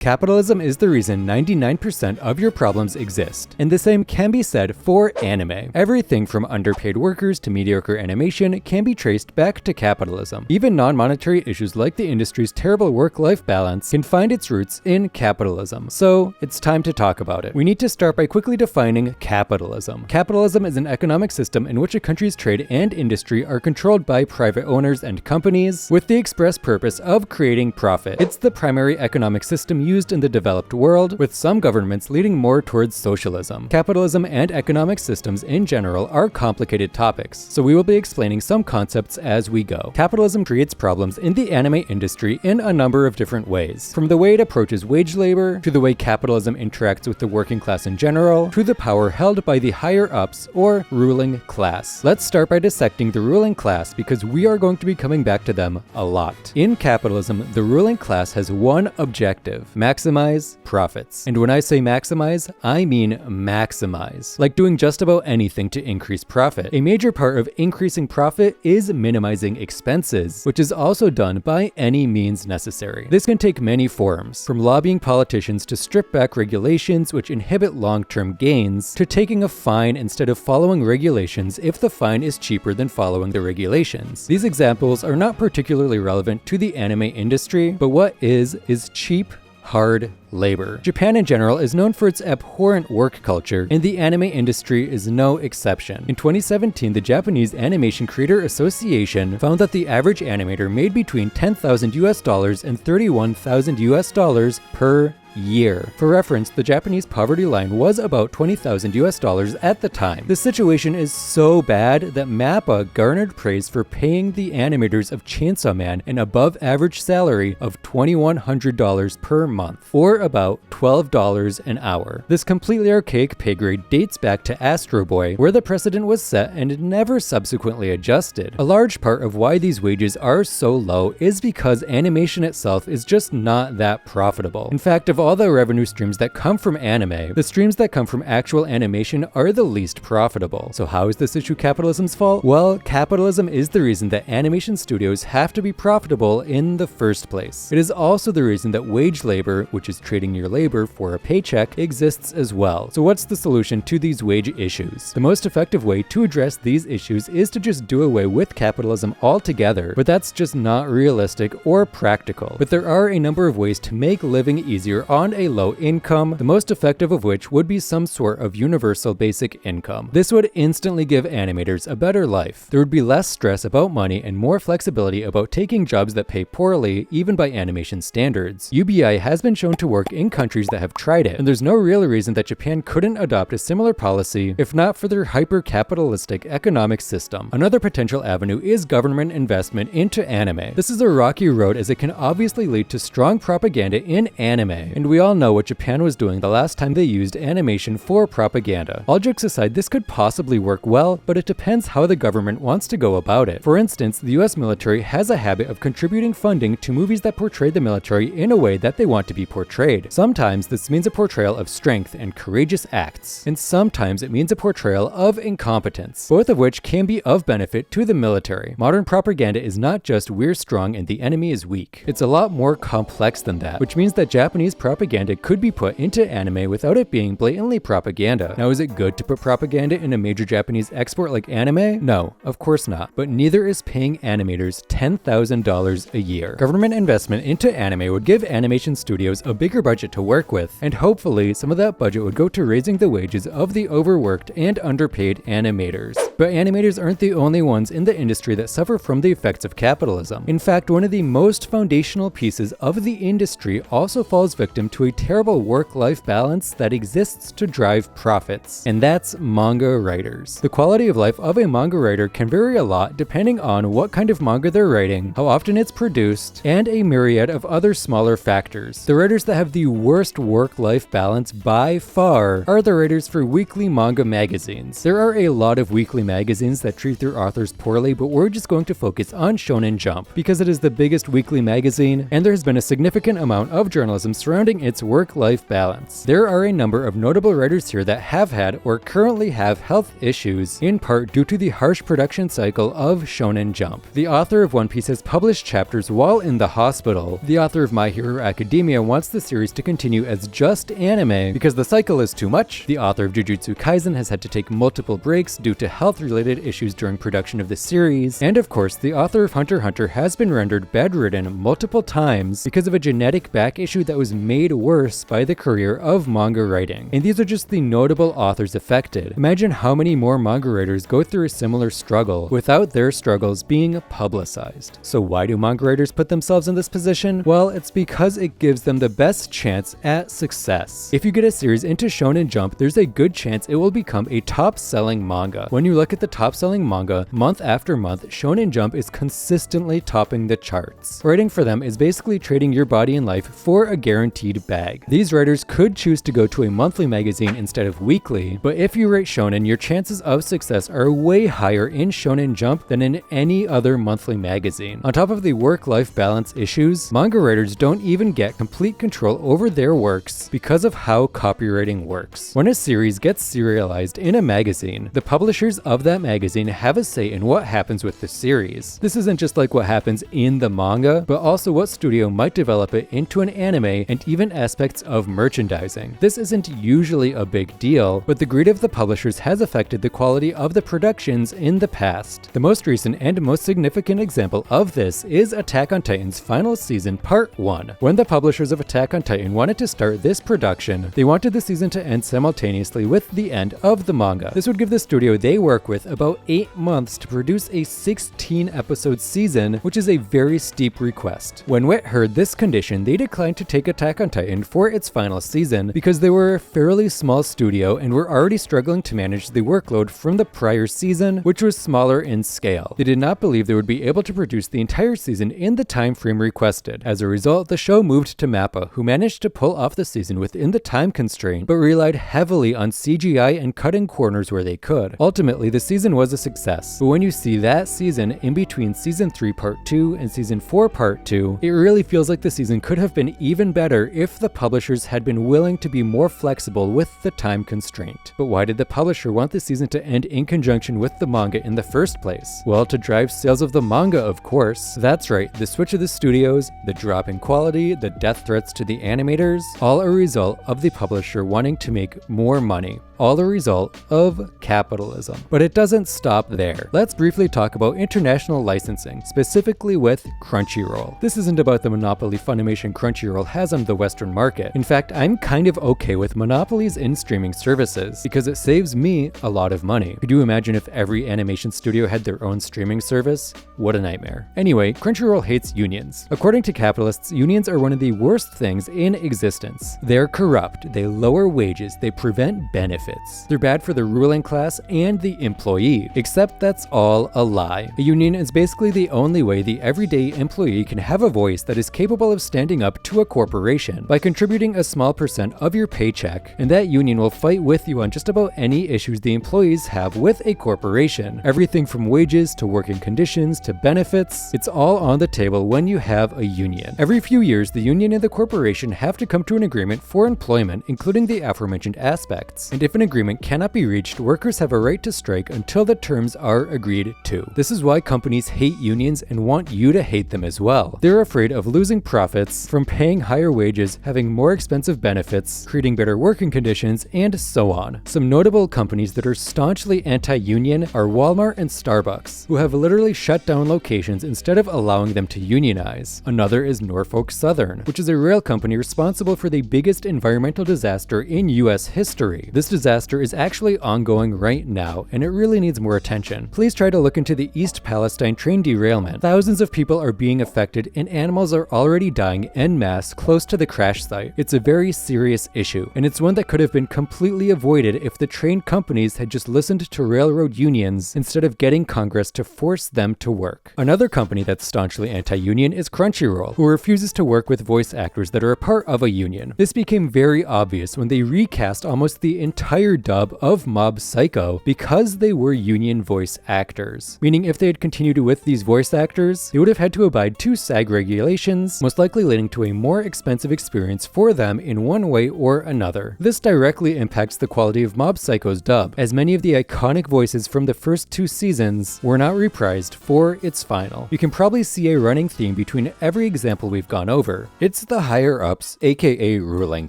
Capitalism is the reason 99% of your problems exist, and the same can be said for anime. Everything from underpaid workers to mediocre animation can be traced back to capitalism. Even non-monetary issues like the industry's terrible work-life balance can find its roots in capitalism. So, it's time to talk about it. We need to start by quickly defining capitalism. Capitalism is an economic system in which a country's trade and industry are controlled by private owners and companies with the express purpose of creating profit. It's the primary economic system used in the developed world, with some governments leading more towards socialism. Capitalism and economic systems in general are complicated topics, so we will be explaining some concepts as we go. Capitalism creates problems in the anime industry in a number of different ways, from the way it approaches wage labor, to the way capitalism interacts with the working class in general, to the power held by the higher-ups or ruling class. Let's start by dissecting the ruling class because we are going to be coming back to them a lot. In capitalism, the ruling class has one objective: maximize profits. And when I say maximize, I mean maximize. Like doing just about anything to increase profit. A major part of increasing profit is minimizing expenses, which is also done by any means necessary. This can take many forms, from lobbying politicians to strip back regulations which inhibit long-term gains, to taking a fine instead of following regulations if the fine is cheaper than following the regulations. These examples are not particularly relevant to the anime industry, but what is cheap, hard labor. Japan in general is known for its abhorrent work culture, and the anime industry is no exception. In 2017, the Japanese Animation Creator Association found that the average animator made between $10,000 and $31,000 per year. For reference, the Japanese poverty line was about $20,000 at the time. The situation is so bad that MAPPA garnered praise for paying the animators of Chainsaw Man an above-average salary of $2,100 per month, or about $12 an hour. This completely archaic pay grade dates back to Astro Boy, where the precedent was set and never subsequently adjusted. A large part of why these wages are so low is because animation itself is just not that profitable. In fact, of all the revenue streams that come from anime, the streams that come from actual animation are the least profitable. So how is this issue capitalism's fault? Well, capitalism is the reason that animation studios have to be profitable in the first place. It is also the reason that wage labor, which is trading your labor for a paycheck, exists as well. So what's the solution to these wage issues? The most effective way to address these issues is to just do away with capitalism altogether, but that's just not realistic or practical. But there are a number of ways to make living easier on a low income, the most effective of which would be some sort of universal basic income. This would instantly give animators a better life. There would be less stress about money and more flexibility about taking jobs that pay poorly, even by animation standards. UBI has been shown to work in countries that have tried it, and there's no real reason that Japan couldn't adopt a similar policy if not for their hyper-capitalistic economic system. Another potential avenue is government investment into anime. This is a rocky road as it can obviously lead to strong propaganda in anime, and we all know what Japan was doing the last time they used animation for propaganda. All jokes aside, this could possibly work well, but it depends how the government wants to go about it. For instance, the US military has a habit of contributing funding to movies that portray the military in a way that they want to be portrayed. Sometimes this means a portrayal of strength and courageous acts, and sometimes it means a portrayal of incompetence, both of which can be of benefit to the military. Modern propaganda is not just we're strong and the enemy is weak. It's a lot more complex than that, which means that Japanese propaganda could be put into anime without it being blatantly propaganda. Now, is it good to put propaganda in a major Japanese export like anime? No, of course not, but neither is paying animators $10,000 a year. Government investment into anime would give animation studios a bigger budget to work with, and hopefully some of that budget would go to raising the wages of the overworked and underpaid animators. But animators aren't the only ones in the industry that suffer from the effects of capitalism. In fact, one of the most foundational pieces of the industry also falls victim to a terrible work-life balance that exists to drive profits, and that's manga writers. The quality of life of a manga writer can vary a lot depending on what kind of manga they're writing, how often it's produced, and a myriad of other smaller factors. The writers that have the worst work-life balance by far are the writers for weekly manga magazines. There are a lot of weekly magazines that treat their authors poorly, but we're just going to focus on Shonen Jump because it is the biggest weekly magazine, and there has been a significant amount of journalism surrounding promoting its work-life balance. There are a number of notable writers here that have had or currently have health issues, in part due to the harsh production cycle of Shonen Jump. The author of One Piece has published chapters while in the hospital. The author of My Hero Academia wants the series to continue as just anime because the cycle is too much. The author of Jujutsu Kaisen has had to take multiple breaks due to health-related issues during production of the series. And of course, the author of Hunter x Hunter has been rendered bedridden multiple times because of a genetic back issue that was made worse by the career of manga writing. And these are just the notable authors affected. Imagine how many more manga writers go through a similar struggle without their struggles being publicized. So why do manga writers put themselves in this position? Well, it's because it gives them the best chance at success. If you get a series into Shonen Jump, there's a good chance it will become a top-selling manga. When you look at the top-selling manga, month after month, Shonen Jump is consistently topping the charts. Writing for them is basically trading your body and life for a guaranteed bag. These writers could choose to go to a monthly magazine instead of weekly, but if you write shonen, your chances of success are way higher in Shonen Jump than in any other monthly magazine. On top of the work-life balance issues, manga writers don't even get complete control over their works because of how copywriting works. When a series gets serialized in a magazine, the publishers of that magazine have a say in what happens with the series. This isn't just like what happens in the manga, but also what studio might develop it into an anime and even aspects of merchandising. This isn't usually a big deal, but the greed of the publishers has affected the quality of the productions in the past. The most recent and most significant example of this is Attack on Titan's final season Part 1. When the publishers of Attack on Titan wanted to start this production, they wanted the season to end simultaneously with the end of the manga. This would give the studio they work with about 8 months to produce a 16-episode season, which is a very steep request. When WIT heard this condition, they declined to take Attack on Titan for its final season because they were a fairly small studio and were already struggling to manage the workload from the prior season, which was smaller in scale. They did not believe they would be able to produce the entire season in the time frame requested. As a result, the show moved to MAPPA, who managed to pull off the season within the time constraint, but relied heavily on CGI and cutting corners where they could. Ultimately, the season was a success, but when you see that season in between Season 3 Part 2 and Season 4 Part 2, it really feels like the season could have been even better if the publishers had been willing to be more flexible with the time constraint. But why did the publisher want the season to end in conjunction with the manga in the first place? Well, to drive sales of the manga, of course. That's right, the switch of the studios, the drop in quality, the death threats to the animators, all a result of the publisher wanting to make more money. All a result of capitalism. But it doesn't stop there. Let's briefly talk about international licensing, specifically with Crunchyroll. This isn't about the monopoly Funimation Crunchyroll has on the Western market. In fact, I'm kind of okay with monopolies in streaming services because it saves me a lot of money. Could you imagine if every animation studio had their own streaming service? What a nightmare. Anyway, Crunchyroll hates unions. According to capitalists, unions are one of the worst things in existence. They're corrupt, they lower wages, they prevent benefits. They're bad for the ruling class and the employee, except that's all a lie. A union is basically the only way the everyday employee can have a voice that is capable of standing up to a corporation by contributing a small percent of your paycheck, and that union will fight with you on just about any issues the employees have with a corporation. Everything from wages to working conditions to benefits, it's all on the table when you have a union. Every few years, the union and the corporation have to come to an agreement for employment, including the aforementioned aspects. And if an agreement cannot be reached, workers have a right to strike until the terms are agreed to. This is why companies hate unions and want you to hate them as well. They're afraid of losing profits from paying higher wages, having more expensive benefits, creating better working conditions, and so on. Some notable companies that are staunchly anti-union are Walmart and Starbucks, who have literally shut down locations instead of allowing them to unionize. Another is Norfolk Southern, which is a rail company responsible for the biggest environmental disaster in US history. This disaster is actually ongoing right now, and it really needs more attention. Please try to look into the East Palestine train derailment. Thousands of people are being affected and animals are already dying en masse close to the crash site. It's a very serious issue, and it's one that could have been completely avoided if the train companies had just listened to railroad unions instead of getting Congress to force them to work. Another company that's staunchly anti-union is Crunchyroll, who refuses to work with voice actors that are a part of a union. This became very obvious when they recast almost the entire entire dub of Mob Psycho because they were union voice actors. Meaning if they had continued with these voice actors, they would have had to abide to SAG regulations, most likely leading to a more expensive experience for them in one way or another. This directly impacts the quality of Mob Psycho's dub, as many of the iconic voices from the first 2 seasons were not reprised for its final. You can probably see a running theme between every example we've gone over. It's the higher-ups, aka ruling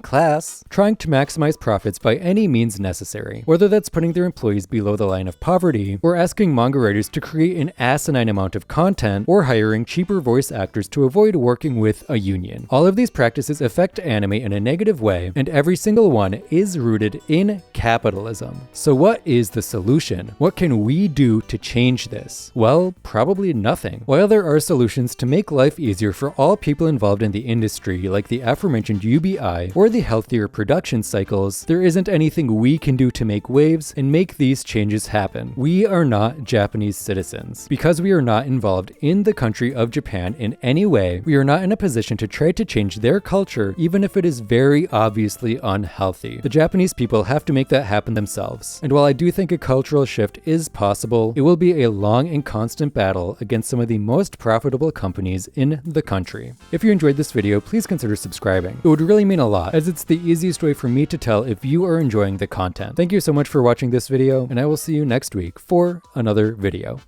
class, trying to maximize profits by any means necessary, whether that's putting their employees below the line of poverty, or asking manga writers to create an asinine amount of content, or hiring cheaper voice actors to avoid working with a union. All of these practices affect anime in a negative way, and every single one is rooted in capitalism. So what is the solution? What can we do to change this? Well, probably nothing. While there are solutions to make life easier for all people involved in the industry, like the aforementioned UBI or the healthier production cycles, there isn't anything we can do to make waves and make these changes happen. We are not Japanese citizens. Because we are not involved in the country of Japan in any way, we are not in a position to try to change their culture, even if it is very obviously unhealthy. The Japanese people have to make that happen themselves. And while I do think a cultural shift is possible, it will be a long and constant battle against some of the most profitable companies in the country. If you enjoyed this video, please consider subscribing. It would really mean a lot, as it's the easiest way for me to tell if you are enjoying the content. Thank you so much for watching this video, and I will see you next week for another video.